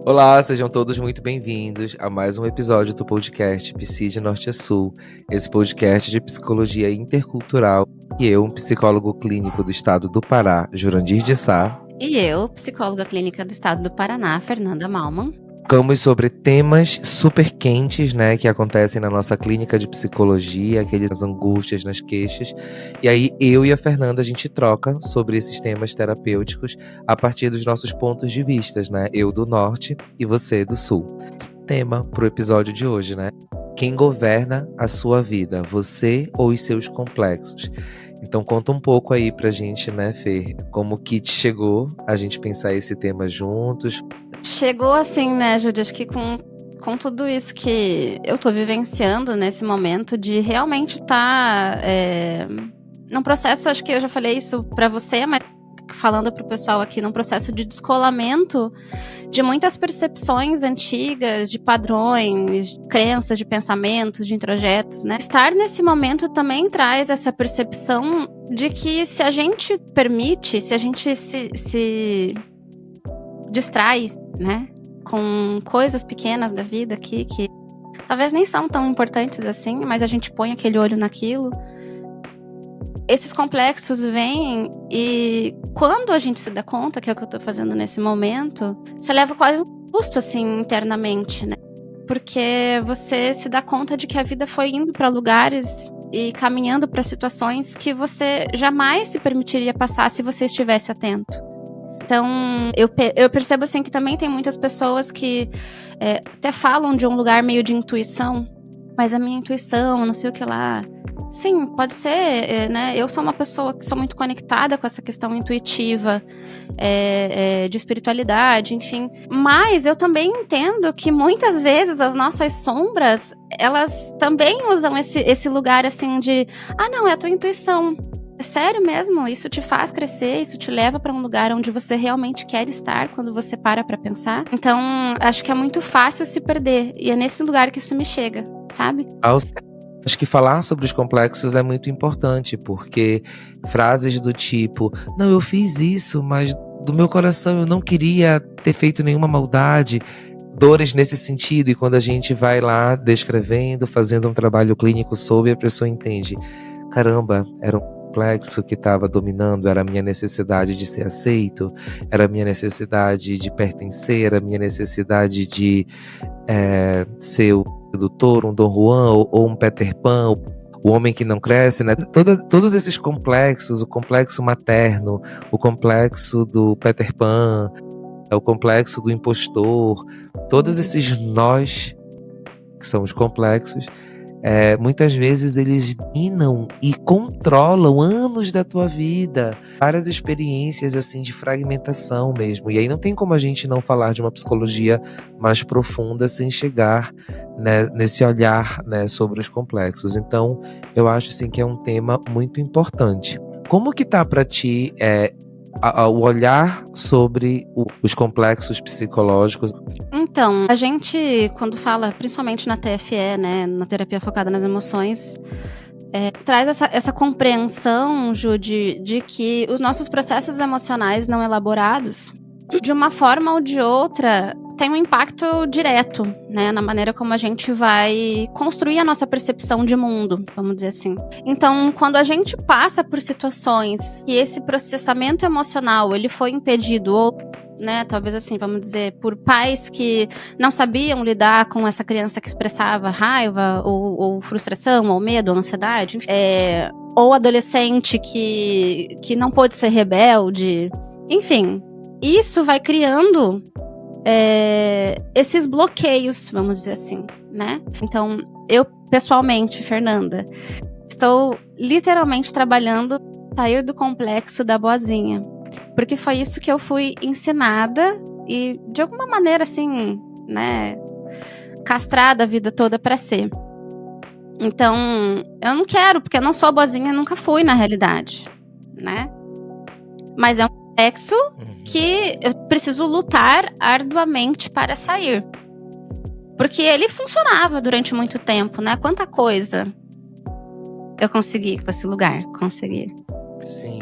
Olá, sejam todos muito bem-vindos a mais um episódio do podcast Psi de Norte a Sul, esse podcast de psicologia intercultural que eu, um psicólogo clínico do estado do Pará, Jurandir de Sá, e eu, psicóloga clínica do estado do Paraná, Fernanda Malman, falamos sobre temas super quentes, né, que acontecem na nossa clínica de psicologia, aquelas angústias nas queixas. E aí eu e a Fernanda, a gente troca sobre esses temas terapêuticos a partir dos nossos pontos de vista, né? Eu do norte e você do sul. Tema pro episódio de hoje, né? Quem governa a sua vida, você ou os seus complexos? Então conta um pouco aí pra gente, né, Fer? Como que te chegou a gente pensar esse tema juntos? Chegou assim, né, Júlia? Acho que com tudo isso que eu tô vivenciando nesse momento de realmente estar num processo, acho que eu já falei isso pra você, mas falando pro pessoal aqui, num processo de descolamento de muitas percepções antigas, de padrões, de crenças, de pensamentos, de introjetos, né? Estar nesse momento também traz essa percepção de que se a gente permite, se a gente se distrai, né, com coisas pequenas da vida aqui que talvez nem são tão importantes assim, mas a gente põe aquele olho naquilo. Esses complexos vêm e quando a gente se dá conta, que é o que eu tô fazendo nesse momento, você leva quase um susto assim internamente, né? Porque você se dá conta de que a vida foi indo para lugares e caminhando para situações que você jamais se permitiria passar se você estivesse atento. Então, eu percebo assim que também tem muitas pessoas que até falam de um lugar meio de intuição, mas a minha intuição, não sei o que lá. Sim, pode ser, né? Eu sou uma pessoa que sou muito conectada com essa questão intuitiva, de espiritualidade, enfim. Mas eu também entendo que muitas vezes as nossas sombras, elas também usam esse lugar assim de, não, é a tua intuição. É sério mesmo? Isso te faz crescer? Isso te leva para um lugar onde você realmente quer estar quando você para pensar? Então, acho que é muito fácil se perder. E é nesse lugar que isso me chega, sabe? Acho que falar sobre os complexos é muito importante, porque frases do tipo, não, eu fiz isso, mas do meu coração eu não queria ter feito nenhuma maldade, dores nesse sentido, e quando a gente vai lá descrevendo, fazendo um trabalho clínico sobre, a pessoa entende, caramba, era um complexo que estava dominando, era a minha necessidade de ser aceito, era a minha necessidade de pertencer, era a minha necessidade de ser o sedutor, um Dom Juan ou um Peter Pan, o homem que não cresce, né? Todos esses complexos, o complexo materno, o complexo do Peter Pan, o complexo do impostor, todos esses nós que são os complexos, muitas vezes eles dominam e controlam anos da tua vida, várias experiências assim de fragmentação mesmo, e aí não tem como a gente não falar de uma psicologia mais profunda sem chegar, né, nesse olhar, né, sobre os complexos. Então eu acho assim que é um tema muito importante. Como que tá para ti o olhar sobre os complexos psicológicos? Então, a gente, quando fala, principalmente na TFE, né, na terapia focada nas emoções, traz essa compreensão, Ju, de que os nossos processos emocionais não elaborados, de uma forma ou de outra, tem um impacto direto, né, na maneira como a gente vai construir a nossa percepção de mundo, vamos dizer assim. Então, quando a gente passa por situações e esse processamento emocional, ele foi impedido ou, né, talvez assim, vamos dizer, por pais que não sabiam lidar com essa criança que expressava raiva ou frustração, ou medo, ou ansiedade, ou adolescente que não pôde ser rebelde, enfim, isso vai criando esses bloqueios, vamos dizer assim, né? Então, eu pessoalmente, Fernanda, estou literalmente trabalhando sair do complexo da boazinha, porque foi isso que eu fui ensinada e de alguma maneira assim, né, castrada a vida toda para ser. Então, eu não quero, porque eu não sou boazinha, nunca fui na realidade, né? Mas é um complexo que eu preciso lutar arduamente para sair. Porque ele funcionava durante muito tempo, né? Quanta coisa eu consegui com esse lugar. Consegui. Sim.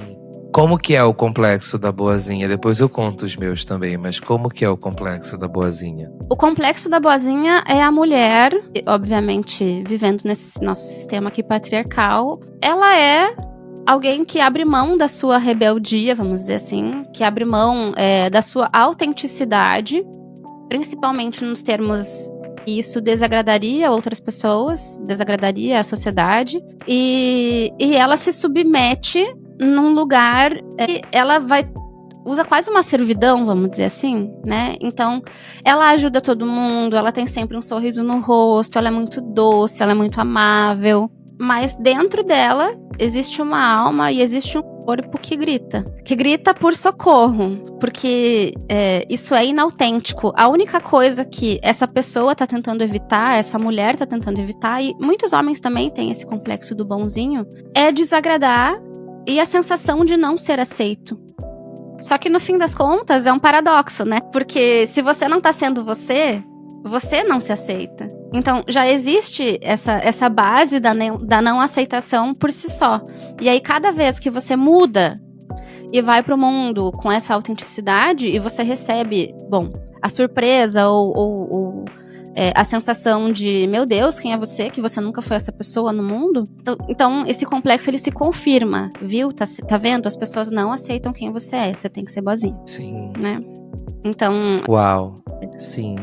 Como que é o complexo da boazinha? Depois eu conto os meus também, mas como que é o complexo da boazinha? O complexo da boazinha é a mulher, obviamente, vivendo nesse nosso sistema aqui patriarcal. Ela é alguém que abre mão da sua rebeldia, vamos dizer assim, que abre mão da sua autenticidade, principalmente nos termos que isso desagradaria outras pessoas, desagradaria a sociedade, e ela se submete num lugar que ela usa quase uma servidão, vamos dizer assim, né? Então, ela ajuda todo mundo, ela tem sempre um sorriso no rosto, ela é muito doce, ela é muito amável. Mas dentro dela existe uma alma e existe um corpo que grita por socorro, porque isso é inautêntico. A única coisa que essa pessoa tá tentando evitar, essa mulher tá tentando evitar, e muitos homens também têm esse complexo do bonzinho, é desagradar e a sensação de não ser aceito. Só que no fim das contas é um paradoxo, né? Porque se você não tá sendo você, você não se aceita. Então, já existe essa base da não aceitação por si só. E aí, cada vez que você muda e vai pro mundo com essa autenticidade e você recebe, a surpresa ou a sensação de, meu Deus, quem é você? Que você nunca foi essa pessoa no mundo? Então esse complexo, ele se confirma, viu? Tá vendo? As pessoas não aceitam quem você é. Você tem que ser boazinha. Sim. Né? Então... Uau. Sim.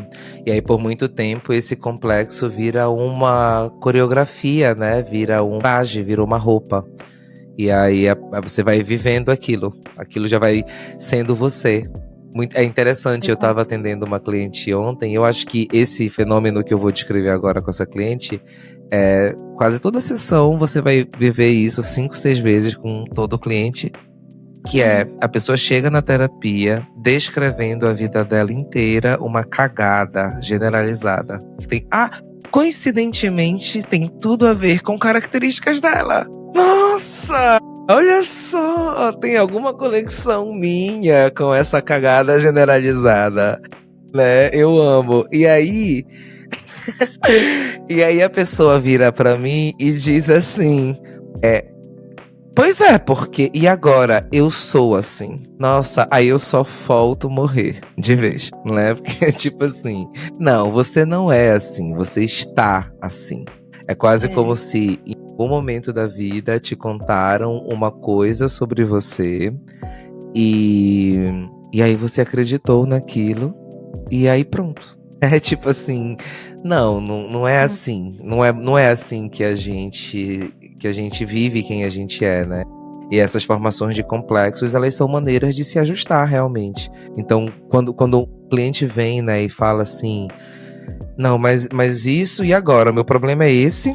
E aí, por muito tempo, esse complexo vira uma coreografia, né? Vira um traje, vira uma roupa. E aí, você vai vivendo aquilo. Aquilo já vai sendo você. É interessante, eu estava atendendo uma cliente ontem. Eu acho que esse fenômeno que eu vou descrever agora com essa cliente, quase toda sessão você vai viver isso 5, 6 vezes com todo cliente. Que a pessoa chega na terapia descrevendo a vida dela inteira, uma cagada generalizada. Coincidentemente, tem tudo a ver com características dela. Nossa! Olha só! Tem alguma conexão minha com essa cagada generalizada, né? Eu amo. E aí... e aí a pessoa vira pra mim e diz assim... Pois é, porque... E agora? Eu sou assim. Nossa, aí eu só falto morrer de vez, não é? Porque tipo assim... Não, você não é assim. Você está assim. É quase como se em algum momento da vida te contaram uma coisa sobre você. E aí você acreditou naquilo. E aí pronto. É tipo assim... Não é assim. Não é assim que a gente vive quem a gente é, né? E essas formações de complexos, elas são maneiras de se ajustar realmente. Então, quando o cliente vem, né, e fala assim, não, mas isso e agora? Meu problema é esse,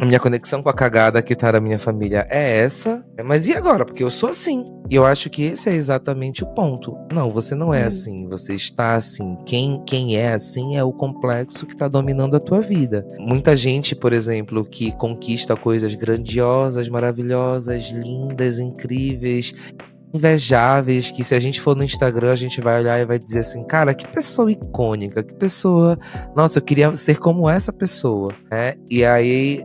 a minha conexão com a cagada que tá na minha família é essa, mas e agora? Porque eu sou assim. E eu acho que esse é exatamente o ponto. Não, você não é assim, você está assim. Quem é assim é o complexo que está dominando a tua vida. Muita gente, por exemplo, que conquista coisas grandiosas, maravilhosas, lindas, incríveis, invejáveis, que se a gente for no Instagram, a gente vai olhar e vai dizer assim, cara, que pessoa icônica, que pessoa... Nossa, eu queria ser como essa pessoa, né? E aí,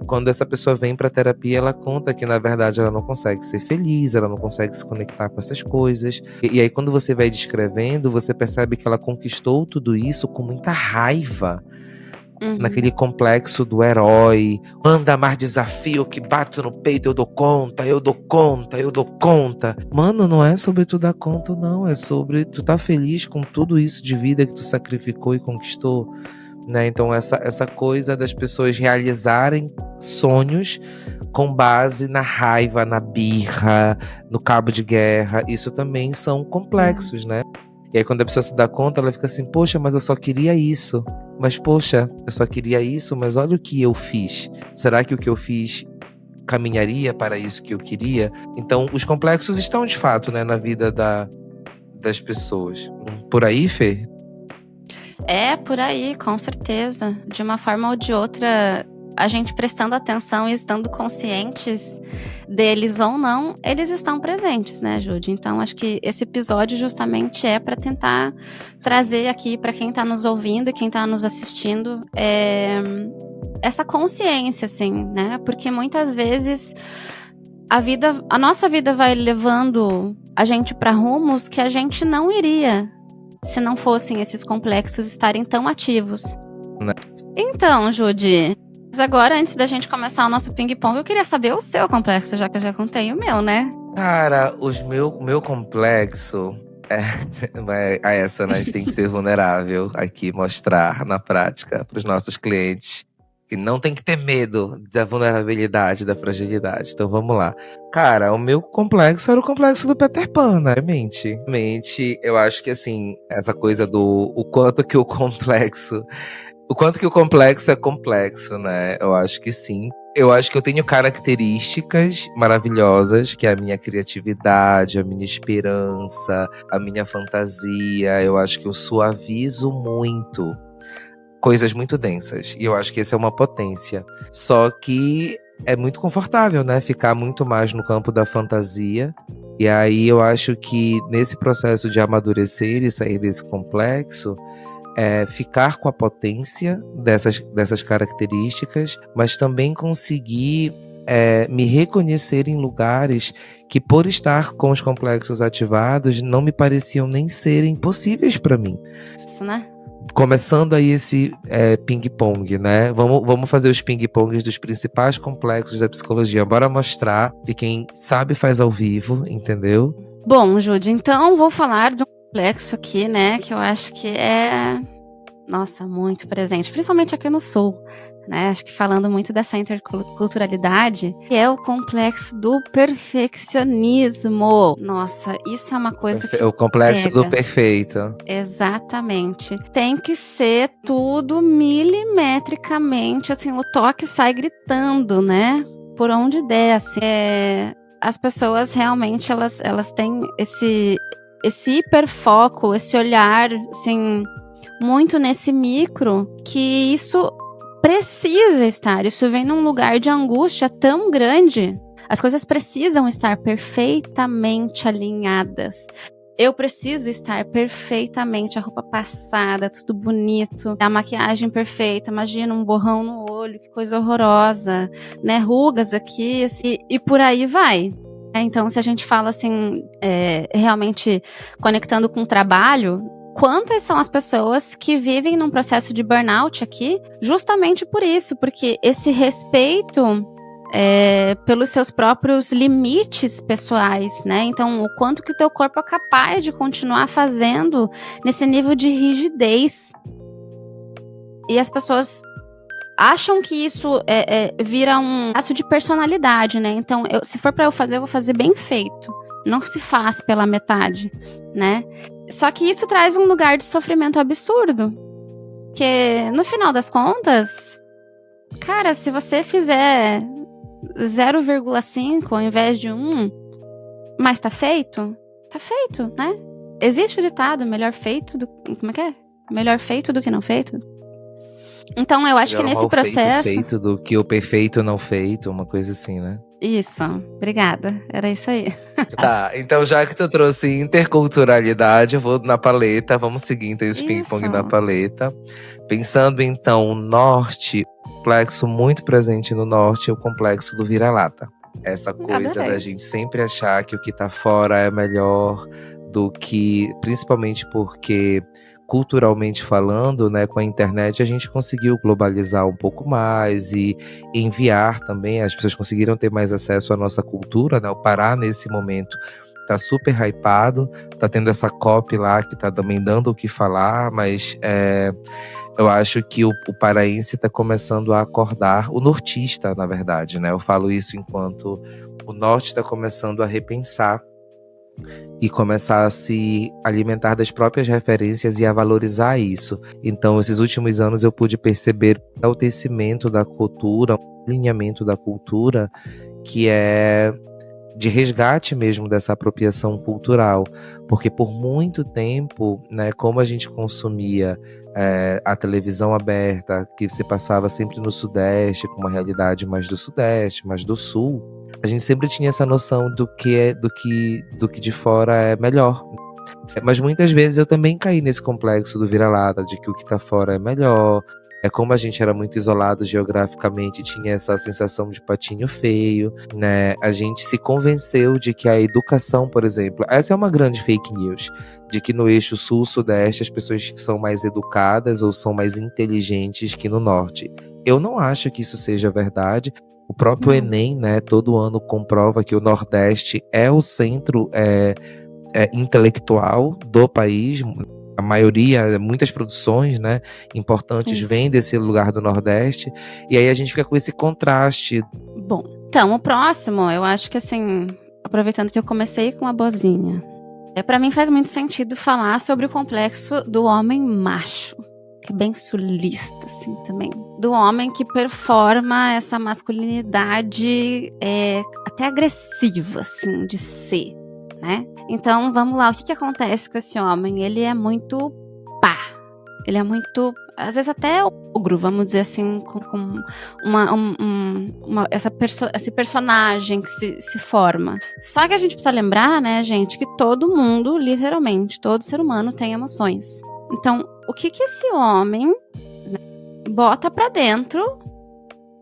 quando essa pessoa vem pra terapia, ela conta que, na verdade, ela não consegue ser feliz, ela não consegue se conectar com essas coisas. E aí, quando você vai descrevendo, você percebe que ela conquistou tudo isso com muita raiva. Naquele complexo do herói, anda mais desafio que bato no peito, eu dou conta, eu dou conta, eu dou conta. Mano, não é sobre tu dar conta, não. É sobre tu tá feliz com tudo isso de vida que tu sacrificou e conquistou, né? Então essa coisa das pessoas realizarem sonhos com base na raiva, na birra, no cabo de guerra, isso também são complexos, né? E aí quando a pessoa se dá conta, ela fica assim, poxa, mas eu só queria isso. Mas poxa, eu só queria isso, mas olha o que eu fiz. Será que o que eu fiz caminharia para isso que eu queria? Então, os complexos estão de fato, né, na vida das pessoas. Por aí, Fê? É, por aí, com certeza. De uma forma ou de outra, a gente prestando atenção e estando conscientes deles ou não, eles estão presentes, né, Judy? Então, acho que esse episódio justamente é para tentar trazer aqui para quem tá nos ouvindo e quem tá nos assistindo essa consciência, assim, né? Porque muitas vezes a nossa vida vai levando a gente para rumos que a gente não iria se não fossem esses complexos estarem tão ativos. Então, Judy, mas agora, antes da gente começar o nosso ping-pong, eu queria saber o seu complexo, já que eu já contei o meu, né? Cara, meu complexo essa, né? A gente tem que ser vulnerável aqui, mostrar na prática para os nossos clientes que não tem que ter medo da vulnerabilidade, da fragilidade. Então vamos lá. Cara, o meu complexo era o complexo do Peter Pan, né? Mente, eu acho que assim, essa coisa do o quanto que o complexo é complexo, né? Eu acho que sim. Eu acho que eu tenho características maravilhosas, que é a minha criatividade, a minha esperança, a minha fantasia. Eu acho que eu suavizo muito coisas muito densas. E eu acho que essa é uma potência. Só que é muito confortável, né? Ficar muito mais no campo da fantasia. E aí eu acho que nesse processo de amadurecer e sair desse complexo, ficar com a potência dessas características, mas também conseguir me reconhecer em lugares que, por estar com os complexos ativados, não me pareciam nem serem possíveis para mim. Isso, né? Começando aí esse ping-pong, né? Vamos fazer os ping-pongs dos principais complexos da psicologia. Bora mostrar que quem sabe faz ao vivo, entendeu? Bom, Judy, então vou falar de um complexo aqui, né? Que eu acho que é, nossa, muito presente, principalmente aqui no Sul, né? Acho que falando muito dessa interculturalidade, que é o complexo do perfeccionismo. Nossa, isso é uma coisa que o complexo pega. do perfeito. Exatamente. Tem que ser tudo milimetricamente, assim, o toque sai gritando, né? Por onde der, assim. As pessoas realmente, elas têm esse hiperfoco, esse olhar, assim, muito nesse micro, que isso precisa estar. Isso vem num lugar de angústia tão grande. As coisas precisam estar perfeitamente alinhadas. Eu preciso estar perfeitamente, a roupa passada, tudo bonito, a maquiagem perfeita. Imagina um borrão no olho, que coisa horrorosa, né? Rugas aqui, assim, e por aí vai. Então, se a gente fala assim, realmente conectando com o trabalho, quantas são as pessoas que vivem num processo de burnout aqui, justamente por isso, porque esse respeito pelos seus próprios limites pessoais, né? Então, o quanto que o teu corpo é capaz de continuar fazendo nesse nível de rigidez. E as pessoas acham que isso vira um traço de personalidade, né? Então, se for pra eu fazer, eu vou fazer bem feito. Não se faz pela metade, né? Só que isso traz um lugar de sofrimento absurdo. Porque, no final das contas, cara, se você fizer 0,5 ao invés de 1, mas tá feito, né? Existe o ditado, melhor feito do... Como é que é? Melhor feito do que não feito. Então, eu acho que nesse processo... feito do que o perfeito não feito, uma coisa assim, né? Isso, obrigada. Era isso aí. Tá, então já que tu trouxe interculturalidade, eu vou na paleta. Vamos seguir então esse ping-pong na paleta. Pensando então o norte, complexo muito presente no norte é o complexo do vira-lata. Essa coisa da gente sempre achar que o que tá fora é melhor do que… Principalmente porque, culturalmente falando, né, com a internet a gente conseguiu globalizar um pouco mais e enviar também, as pessoas conseguiram ter mais acesso à nossa cultura, né? O Pará nesse momento tá super hypado, tá tendo essa COP lá que tá também dando o que falar, mas eu acho que o paraense tá começando a acordar, o nortista, na verdade, né? Eu falo isso enquanto o norte tá começando a repensar e começar a se alimentar das próprias referências e a valorizar isso. Então, esses últimos anos eu pude perceber o enaltecimento da cultura, o alinhamento da cultura, que é de resgate mesmo dessa apropriação cultural. Porque por muito tempo, né, como a gente consumia a televisão aberta, que você passava sempre no Sudeste, com uma realidade mais do Sudeste, mais do Sul, a gente sempre tinha essa noção do que de fora é melhor. Mas muitas vezes eu também caí nesse complexo do vira-lata, de que o que tá fora é melhor, Como a gente era muito isolado geograficamente, tinha essa sensação de patinho feio, né? A gente se convenceu de que a educação, por exemplo, essa é uma grande fake news, de que no eixo sul-sudeste as pessoas são mais educadas ou são mais inteligentes que no norte. Eu não acho que isso seja verdade. O próprio Enem, né, todo ano comprova que o Nordeste é o centro intelectual do país. A maioria, muitas produções, né, importantes vêm desse lugar do Nordeste. E aí a gente fica com esse contraste. Bom, então, o próximo, eu acho que assim, aproveitando que eu comecei com a bozinha, pra mim faz muito sentido falar sobre o complexo do homem macho, que é bem sulista, assim, também. Do homem que performa essa masculinidade até agressiva, assim, de ser, né? Então, vamos lá, o que acontece com esse homem? Ele é muito pá. Ele é muito, às vezes até ogro, vamos dizer assim, com esse personagem que se forma. Só que a gente precisa lembrar, né, gente, que todo mundo, literalmente, todo ser humano tem emoções. Então, o que esse homem, né, bota pra dentro,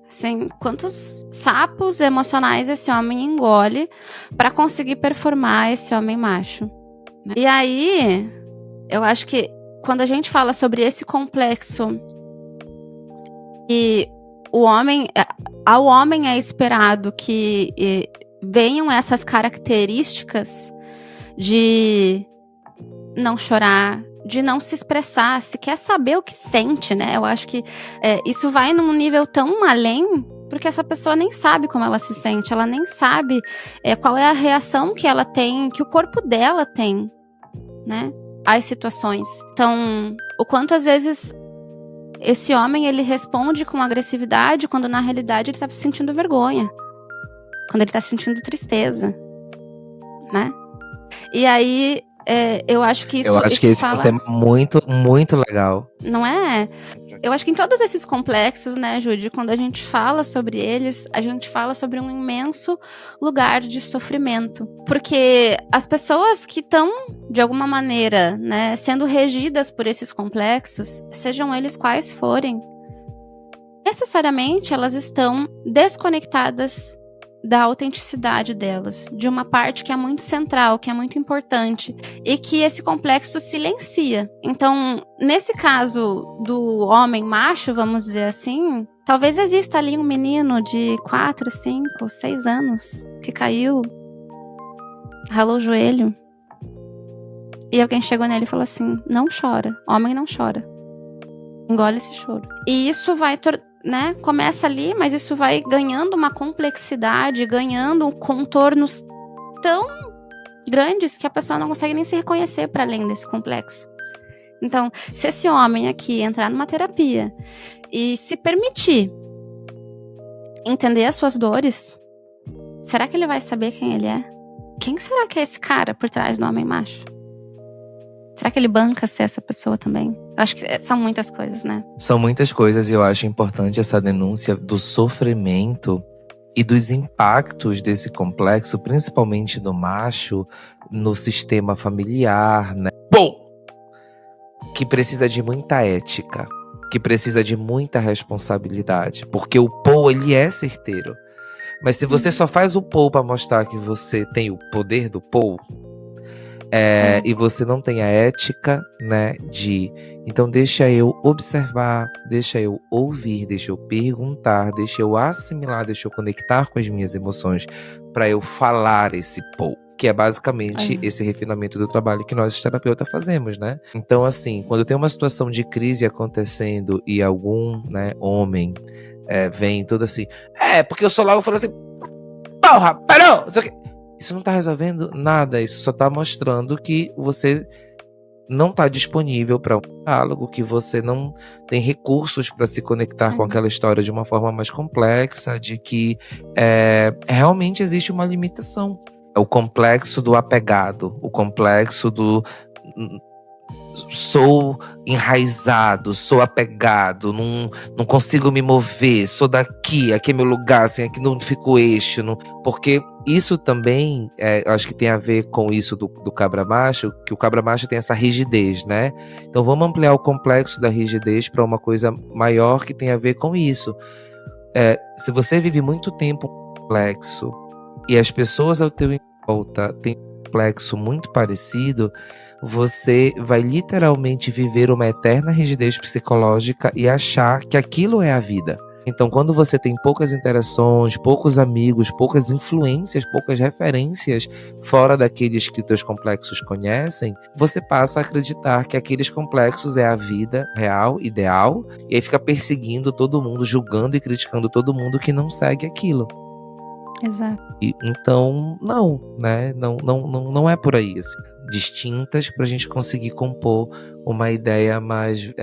assim, quantos sapos emocionais esse homem engole pra conseguir performar esse homem macho. E aí, eu acho que quando a gente fala sobre esse complexo e ao homem é esperado que venham essas características de não chorar, de não se expressar, se quer saber o que sente, né? Eu acho que isso vai num nível tão além, porque essa pessoa nem sabe como ela se sente, ela nem sabe qual é a reação que ela tem, que o corpo dela tem, né? Às situações. Então, o quanto às vezes esse homem ele responde com agressividade, quando na realidade ele tá sentindo vergonha, quando ele tá sentindo tristeza, né? E aí eu acho que isso. Eu acho que esse é um tema muito, muito legal. Não é? Eu acho que em todos esses complexos, né, Judy, quando a gente fala sobre eles, a gente fala sobre um imenso lugar de sofrimento. Porque as pessoas que estão, de alguma maneira, né, sendo regidas por esses complexos, sejam eles quais forem, necessariamente elas estão desconectadas da autenticidade delas, de uma parte que é muito central, que é muito importante, e que esse complexo silencia. Então, nesse caso do homem macho, vamos dizer assim, talvez exista ali um menino de 4, 5, 6 anos, que caiu, ralou o joelho, e alguém chegou nele e falou assim, não chora, homem não chora, engole esse choro. E isso vai né, começa ali, mas isso vai ganhando uma complexidade, ganhando contornos tão grandes que a pessoa não consegue nem se reconhecer para além desse complexo. Então, se esse homem aqui entrar numa terapia e se permitir entender as suas dores, será que ele vai saber quem ele é? Quem será que é esse cara por trás do homem macho? Será que ele banca ser essa pessoa também? Eu acho que são muitas coisas, né? São muitas coisas e eu acho importante essa denúncia do sofrimento e dos impactos desse complexo, principalmente do macho, no sistema familiar, né? Bom! Que precisa de muita ética, que precisa de muita responsabilidade, porque o Paul, ele é certeiro. Mas se você só faz o Paul para mostrar que você tem o poder do Paul, e você não tem a ética, né, então deixa eu observar, deixa eu ouvir, deixa eu perguntar, deixa eu assimilar, deixa eu conectar com as minhas emoções para eu falar esse Paul, que é basicamente esse refinamento do trabalho que nós terapeutas fazemos, né? Então assim, quando tem uma situação de crise acontecendo e algum, né, homem vem todo assim, porque eu sou logo falando assim, porra, parou, isso aqui. Isso não tá resolvendo nada, isso só tá mostrando que você não tá disponível para um diálogo, que você não tem recursos para se conectar com aquela história de uma forma mais complexa, de que realmente existe uma limitação. É o complexo do apegado, o complexo do sou enraizado, sou apegado, não consigo me mover, sou aqui é meu lugar, assim, aqui não fico eixo, porque isso também, acho que tem a ver com isso do cabra macho, que o cabra macho tem essa rigidez, né? Então vamos ampliar o complexo da rigidez para uma coisa maior que tem a ver com isso. Se você vive muito tempo um complexo e as pessoas ao teu volta têm um complexo muito parecido, você vai literalmente viver uma eterna rigidez psicológica e achar que aquilo é a vida. Então, quando você tem poucas interações, poucos amigos, poucas influências, poucas referências fora daqueles que teus complexos conhecem, você passa a acreditar que aqueles complexos é a vida real, ideal, e aí fica perseguindo todo mundo, julgando e criticando todo mundo que não segue aquilo. Exato. Então, não, né? Não é por aí, assim. Distintas para a gente conseguir compor uma ideia mais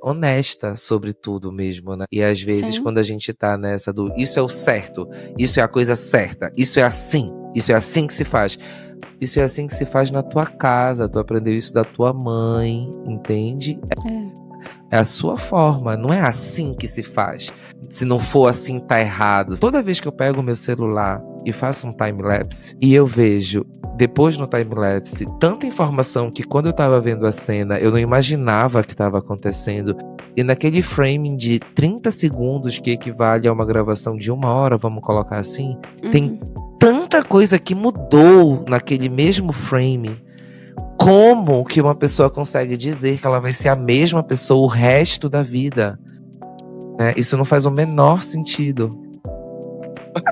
honesta sobre tudo mesmo, né? E às vezes, quando a gente tá nessa do isso é o certo, isso é a coisa certa, isso é assim que se faz. Isso é assim que se faz na tua casa, tu aprendeu isso da tua mãe, entende? É a sua forma, não é assim que se faz. Se não for assim, tá errado. Toda vez que eu pego o meu celular e faço um time-lapse, e eu vejo, depois no time-lapse, tanta informação que quando eu tava vendo a cena, eu não imaginava que estava acontecendo. E naquele framing de 30 segundos, que equivale a uma gravação de 1 hora, vamos colocar assim, tem tanta coisa que mudou naquele mesmo frame. Como que uma pessoa consegue dizer que ela vai ser a mesma pessoa o resto da vida? Isso não faz o menor sentido.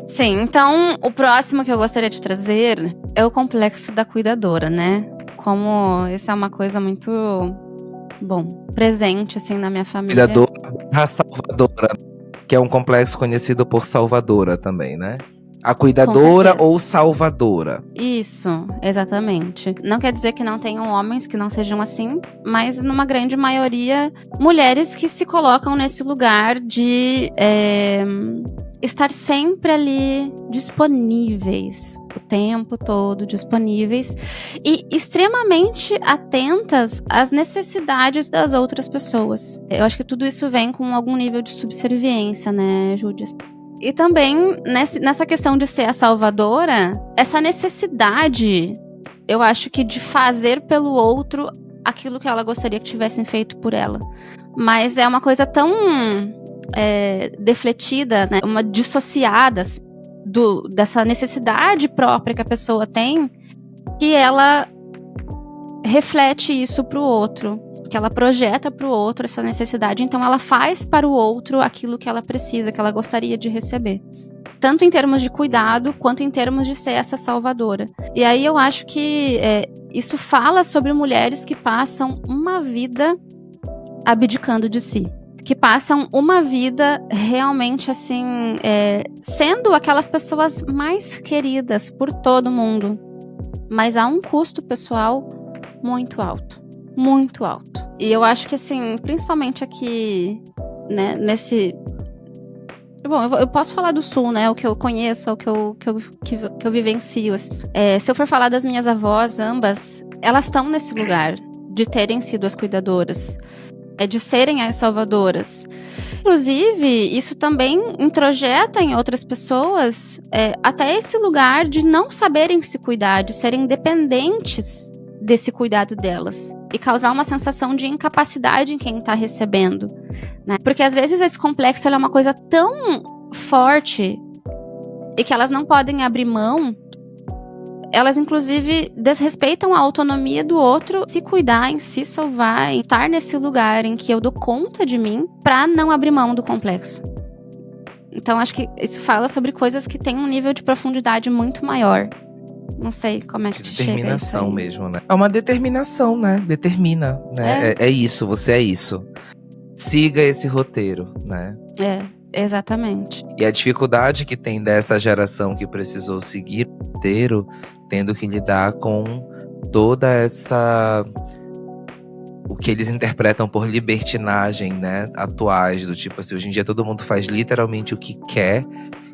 Sim, então o próximo que eu gostaria de trazer é o complexo da cuidadora, né? Como isso é uma coisa muito, presente, assim, na minha família. Cuidadora salvadora, que é um complexo conhecido por salvadora também, né? A cuidadora ou salvadora. Isso, exatamente. Não quer dizer que não tenham homens que não sejam assim, mas numa grande maioria, mulheres que se colocam nesse lugar de estar sempre ali disponíveis, o tempo todo disponíveis e extremamente atentas às necessidades das outras pessoas. Eu acho que tudo isso vem com algum nível de subserviência, né, Júdias? E também, nessa questão de ser a salvadora, essa necessidade, eu acho que de fazer pelo outro aquilo que ela gostaria que tivessem feito por ela. Mas é uma coisa tão defletida, né? Uma dissociada dessa necessidade própria que a pessoa tem, que ela reflete isso pro outro. Que ela projeta para o outro essa necessidade, então ela faz para o outro aquilo que ela precisa, que ela gostaria de receber. Tanto em termos de cuidado, quanto em termos de ser essa salvadora. E aí eu acho que isso fala sobre mulheres que passam uma vida abdicando de si. Que passam uma vida realmente assim, sendo aquelas pessoas mais queridas por todo mundo. Mas a um custo pessoal muito alto. Muito alto. E eu acho que, assim, principalmente aqui, né, nesse... Bom, eu posso falar do Sul, né, o que eu conheço, o que eu vivencio. Assim. Se eu for falar das minhas avós, ambas, elas estão nesse lugar de terem sido as cuidadoras, de serem as salvadoras. Inclusive, isso também introjeta em outras pessoas até esse lugar de não saberem se cuidar, de serem dependentes desse cuidado delas. E causar uma sensação de incapacidade em quem está recebendo. Né? Porque às vezes esse complexo é uma coisa tão forte e que elas não podem abrir mão. Elas, inclusive, desrespeitam a autonomia do outro, se cuidar, em se salvar, em estar nesse lugar em que eu dou conta de mim, para não abrir mão do complexo. Então, acho que isso fala sobre coisas que têm um nível de profundidade muito maior. Não sei como é que te chega. Determinação mesmo, né? É uma determinação, né? Determina, né? É isso, você é isso. Siga esse roteiro, né? Exatamente. E a dificuldade que tem dessa geração que precisou seguir o roteiro, tendo que lidar com toda essa... o que eles interpretam por libertinagem, né? Atuais, do tipo assim, hoje em dia todo mundo faz literalmente o que quer.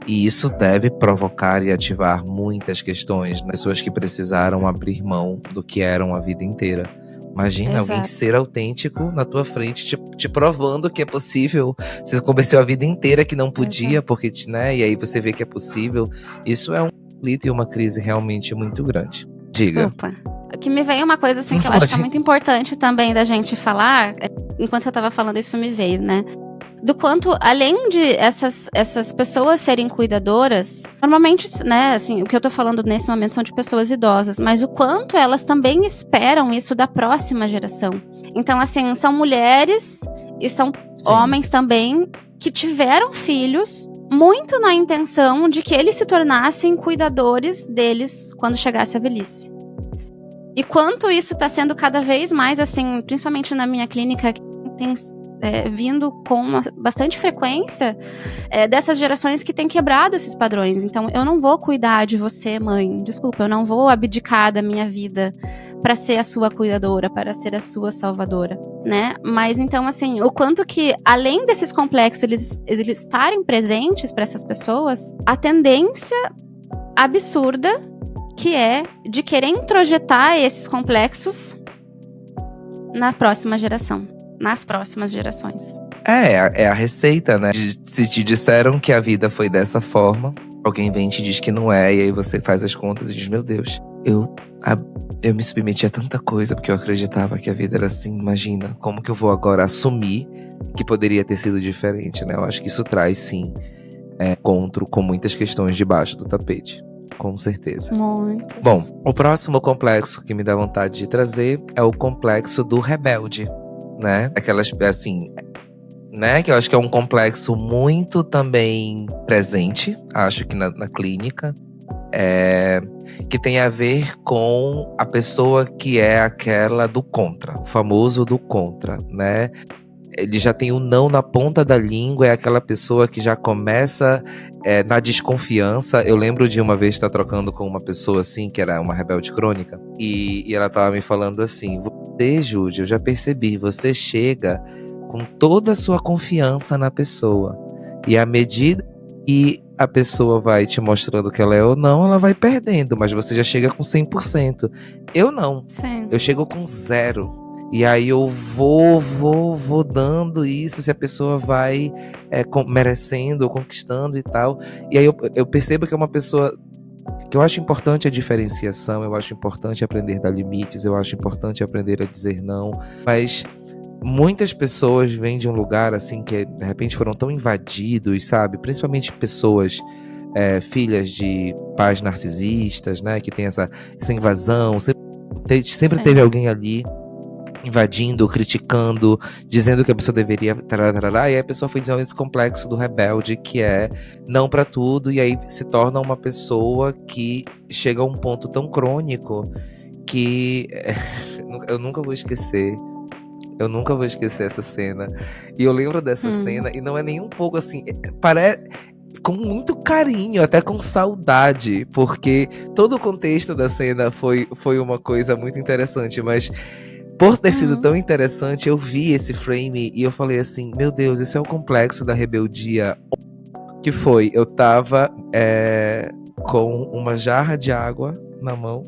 E isso deve provocar e ativar muitas questões nas pessoas que precisaram abrir mão do que eram a vida inteira. Imagina alguém ser autêntico na tua frente, te provando que é possível. Você convenceu a vida inteira que não podia, porque, né? E aí você vê que é possível. Isso é conflito e uma crise realmente muito grande. Diga. Desculpa. Que me veio uma coisa assim que eu acho que é muito importante também da gente falar. Enquanto você estava falando, isso me veio, né? Do quanto, além de essas pessoas serem cuidadoras, normalmente, né, assim, o que eu tô falando nesse momento são de pessoas idosas, mas o quanto elas também esperam isso da próxima geração. Então, assim, são mulheres e são homens também que tiveram filhos muito na intenção de que eles se tornassem cuidadores deles quando chegasse a velhice. E quanto isso tá sendo cada vez mais, assim, principalmente na minha clínica, tem vindo com bastante frequência dessas gerações que têm quebrado esses padrões. Então, eu não vou cuidar de você, mãe. Desculpa, eu não vou abdicar da minha vida para ser a sua cuidadora, para ser a sua salvadora, né? Mas então, assim, o quanto que, além desses complexos, eles estarem presentes para essas pessoas, a tendência absurda que é de querer introjetar esses complexos na próxima geração. Nas próximas gerações. É a receita, né? Se te disseram que a vida foi dessa forma, alguém vem e te diz que não é, e aí você faz as contas e diz, meu Deus, eu me submeti a tanta coisa porque eu acreditava que a vida era assim, imagina, como que eu vou agora assumir que poderia ter sido diferente, né? Eu acho que isso traz, sim, encontro com muitas questões debaixo do tapete. Com certeza. Muitas. Bom, o próximo complexo que me dá vontade de trazer é o complexo do rebelde. Né? Aquelas, assim, né? Que eu acho que é um complexo muito também presente, acho que na clínica, que tem a ver com a pessoa que é aquela do contra, o famoso do contra, né? Ele já tem o não na ponta da língua, é aquela pessoa que já começa na desconfiança. Eu lembro de uma vez estar trocando com uma pessoa assim, que era uma rebelde crônica, e ela tava me falando assim, você, Júlia, eu já percebi, você chega com toda a sua confiança na pessoa, e à medida que a pessoa vai te mostrando que ela é ou não, ela vai perdendo, mas você já chega com 100%. Eu não. Sim. Eu chego com 0%. E aí eu vou dando isso, se a pessoa vai merecendo ou conquistando e tal. E aí eu percebo que é uma pessoa que eu acho importante a diferenciação, eu acho importante aprender a dar limites, eu acho importante aprender a dizer não, mas muitas pessoas vêm de um lugar assim que de repente foram tão invadidos, sabe? Principalmente pessoas filhas de pais narcisistas, né? Que tem essa invasão, sempre teve alguém ali invadindo, criticando, dizendo que a pessoa deveria e aí a pessoa foi desenvolvendo esse complexo do rebelde, que é não pra tudo, e aí se torna uma pessoa que chega a um ponto tão crônico que eu nunca vou esquecer essa cena. E eu lembro dessa cena, e não é nem um pouco assim, parece com muito carinho, até com saudade, porque todo o contexto da cena foi uma coisa muito interessante, mas por ter sido tão interessante, eu vi esse frame e eu falei assim, meu Deus, esse é o complexo da rebeldia. Que foi, eu tava com uma jarra de água na mão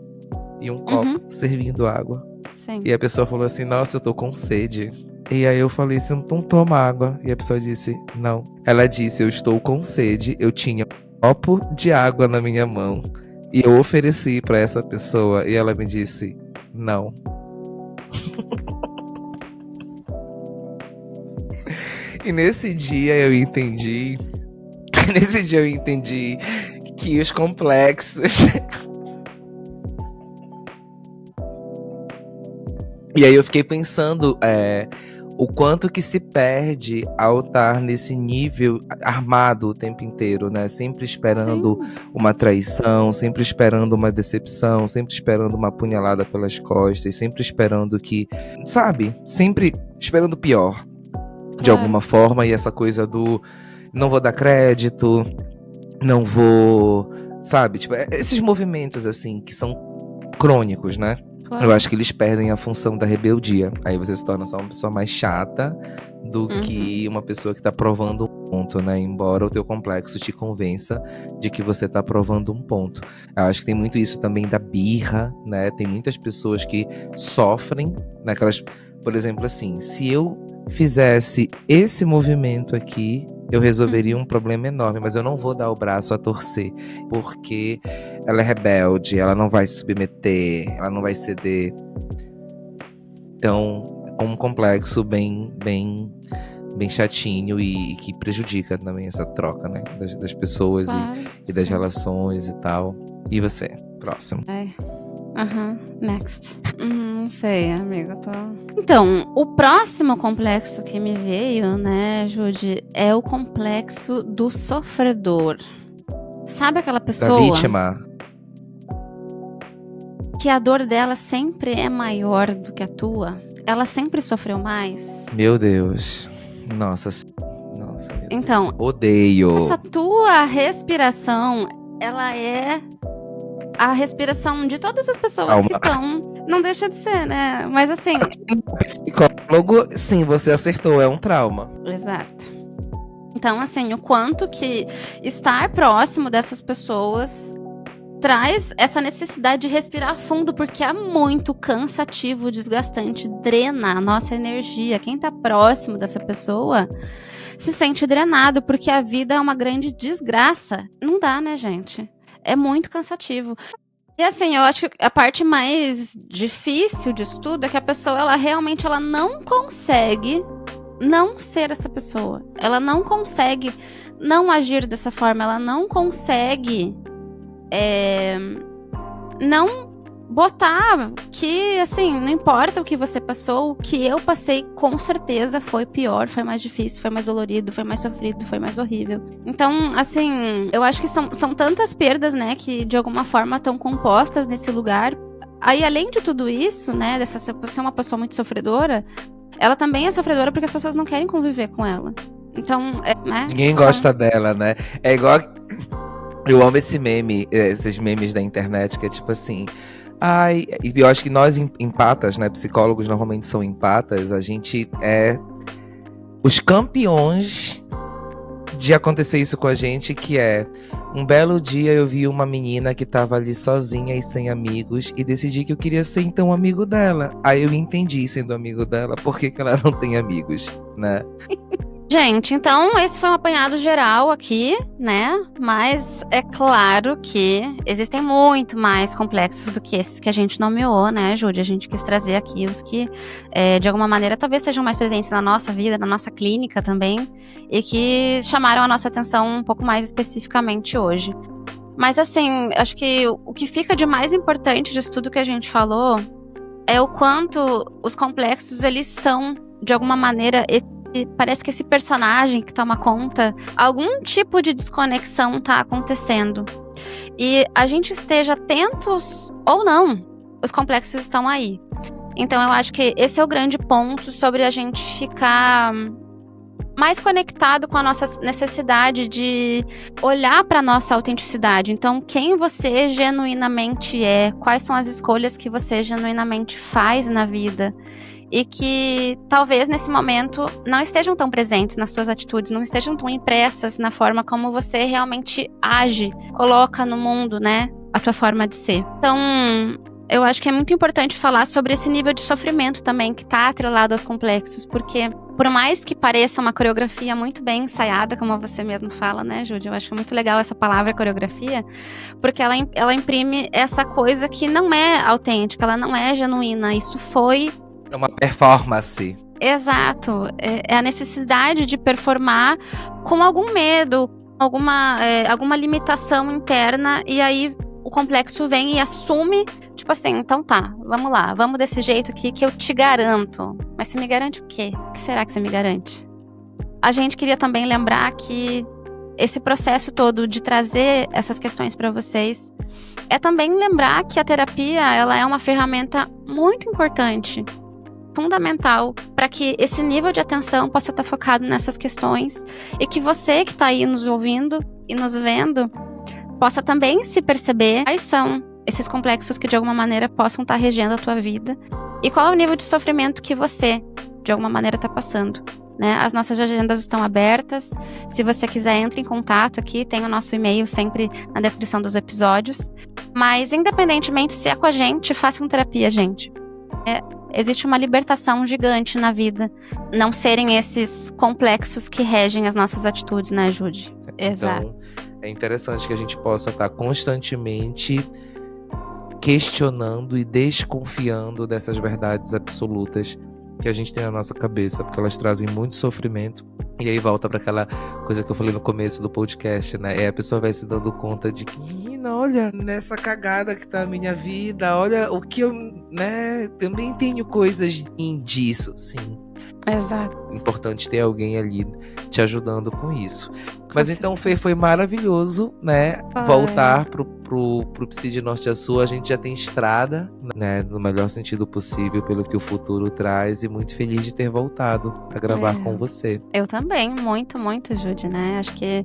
e um copo servindo água. Sim. E a pessoa falou assim, nossa, eu tô com sede. E aí eu falei, você não toma água? E a pessoa disse, não. Ela disse, eu estou com sede, eu tinha um copo de água na minha mão. E eu ofereci pra essa pessoa e ela me disse, não. E nesse dia eu entendi que os complexos e aí eu fiquei pensando o quanto que se perde ao estar nesse nível armado o tempo inteiro, né? Sempre esperando uma traição, sempre esperando uma decepção, sempre esperando uma punhalada pelas costas, sempre esperando que, sabe? Sempre esperando o pior, de alguma forma. E essa coisa do não vou dar crédito, não vou, sabe? Tipo, esses movimentos assim que são crônicos, né? Eu acho que eles perdem a função da rebeldia. Aí você se torna só uma pessoa mais chata do que uma pessoa que tá provando um ponto, né? Embora o teu complexo te convença de que você tá provando um ponto. Eu acho que tem muito isso também da birra, né? Tem muitas pessoas que sofrem naquelas... Por exemplo, assim, se eu fizesse esse movimento aqui, eu resolveria um problema enorme, mas eu não vou dar o braço a torcer, porque ela é rebelde, ela não vai se submeter, ela não vai ceder. Então, é um complexo bem chatinho e que prejudica também essa troca, né? Das pessoas e das relações e tal. E você? Próximo. Next. Não sei, amiga, Então, o próximo complexo que me veio, né, Judy, é o complexo do sofredor. Sabe aquela pessoa... Da vítima. Que a dor dela sempre é maior do que a tua? Ela sempre sofreu mais? Meu Deus. Nossa, meu então, Deus. Odeio. Essa tua respiração, ela é a respiração de todas as pessoas que estão. Não deixa de ser, né? Mas assim. Psicólogo, sim, você acertou, é um trauma. Exato. Então, assim, o quanto que estar próximo dessas pessoas traz essa necessidade de respirar fundo, porque é muito cansativo, desgastante, drena a nossa energia. Quem tá próximo dessa pessoa se sente drenado, porque a vida é uma grande desgraça. Não dá, né, gente? É muito cansativo. E assim, eu acho que a parte mais difícil disso tudo é que a pessoa, ela realmente não consegue não ser essa pessoa. Ela não consegue não agir dessa forma. Ela não consegue não botar que, assim, não importa o que você passou, o que eu passei, com certeza foi pior, foi mais difícil, foi mais dolorido, foi mais sofrido, foi mais horrível. Então, assim, eu acho que são tantas perdas, né, que de alguma forma estão compostas nesse lugar. Aí, além de tudo isso, né, dessa ser uma pessoa muito sofredora, ela também é sofredora porque as pessoas não querem conviver com ela. Então, né? Ninguém gosta dela, né? É igual... Eu amo esse meme, esses memes da internet, que é tipo assim... Ai, e eu acho que nós empatas, né, psicólogos normalmente são empatas, a gente é os campeões de acontecer isso com a gente, que é um belo dia eu vi uma menina que tava ali sozinha e sem amigos e decidi que eu queria ser então amigo dela. Aí eu entendi, sendo amigo dela, por que ela não tem amigos, né? Gente, então esse foi um apanhado geral aqui, né? Mas é claro que existem muito mais complexos do que esses que a gente nomeou, né, Júlia? A gente quis trazer aqui os que, de alguma maneira, talvez sejam mais presentes na nossa vida, na nossa clínica também, e que chamaram a nossa atenção um pouco mais especificamente hoje. Mas, assim, acho que o que fica de mais importante disso tudo que a gente falou é o quanto os complexos, eles são, de alguma maneira, parece que esse personagem que toma conta, algum tipo de desconexão tá acontecendo. E a gente esteja atentos ou não, os complexos estão aí. Então eu acho que esse é o grande ponto sobre a gente ficar mais conectado com a nossa necessidade de olhar para a nossa autenticidade. Então, quem você genuinamente é, quais são as escolhas que você genuinamente faz na vida. E que talvez nesse momento não estejam tão presentes nas suas atitudes, não estejam tão impressas na forma como você realmente age, coloca no mundo, né, a tua forma de ser. Então, eu acho que é muito importante falar sobre esse nível de sofrimento também, que está atrelado aos complexos, porque por mais que pareça uma coreografia muito bem ensaiada, como você mesmo fala, né, Júlia? Eu acho muito legal essa palavra coreografia, porque ela imprime essa coisa que não é autêntica, ela não é genuína, isso foi... É uma performance. Exato. É a necessidade de performar com algum medo, alguma limitação interna, e aí o complexo vem e assume, tipo assim, então tá, vamos lá, vamos desse jeito aqui que eu te garanto. Mas você me garante o quê? O que será que você me garante? A gente queria também lembrar que esse processo todo de trazer essas questões para vocês é também lembrar que a terapia, ela é uma ferramenta muito importante, fundamental, para que esse nível de atenção possa estar focado nessas questões e que você que está aí nos ouvindo e nos vendo possa também se perceber quais são esses complexos que de alguma maneira possam estar regendo a tua vida e qual é o nível de sofrimento que você de alguma maneira está passando, né? As nossas agendas estão abertas, se você quiser entre em contato aqui, tem o nosso e-mail sempre na descrição dos episódios, mas independentemente se é com a gente, façam terapia, gente. existe uma libertação gigante na vida. Não serem esses complexos que regem as nossas atitudes, né, Jude? Exato. Então, é interessante que a gente possa estar constantemente questionando e desconfiando dessas verdades absolutas que a gente tem na nossa cabeça, porque elas trazem muito sofrimento. E aí volta para aquela coisa que eu falei no começo do podcast, né? E a pessoa vai se dando conta de que, menina, olha, nessa cagada que tá a minha vida, olha o que eu, né, também tenho coisas disso, sim. Exato. Importante ter alguém ali te ajudando com isso. Mas então, Fê, foi maravilhoso, né? Voltar pro Psi de Norte a Sul. A gente já tem estrada, né? No melhor sentido possível, pelo que o futuro traz. E muito feliz de ter voltado a gravar com você. Eu também, muito, muito, Jude, né? Acho que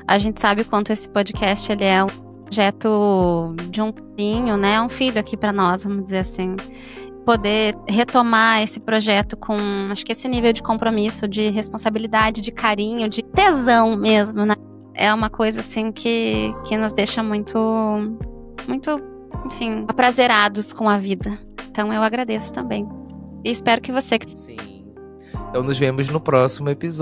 a gente sabe quanto esse podcast ele é um projeto de um filho, né? Um filho aqui para nós, vamos dizer assim. Poder retomar esse projeto com, acho que esse nível de compromisso, de responsabilidade, de carinho, de tesão mesmo, né? É uma coisa, assim, que nos deixa muito, enfim, aprazerados com a vida. Então eu agradeço também. E espero que você... Sim. Então nos vemos no próximo episódio.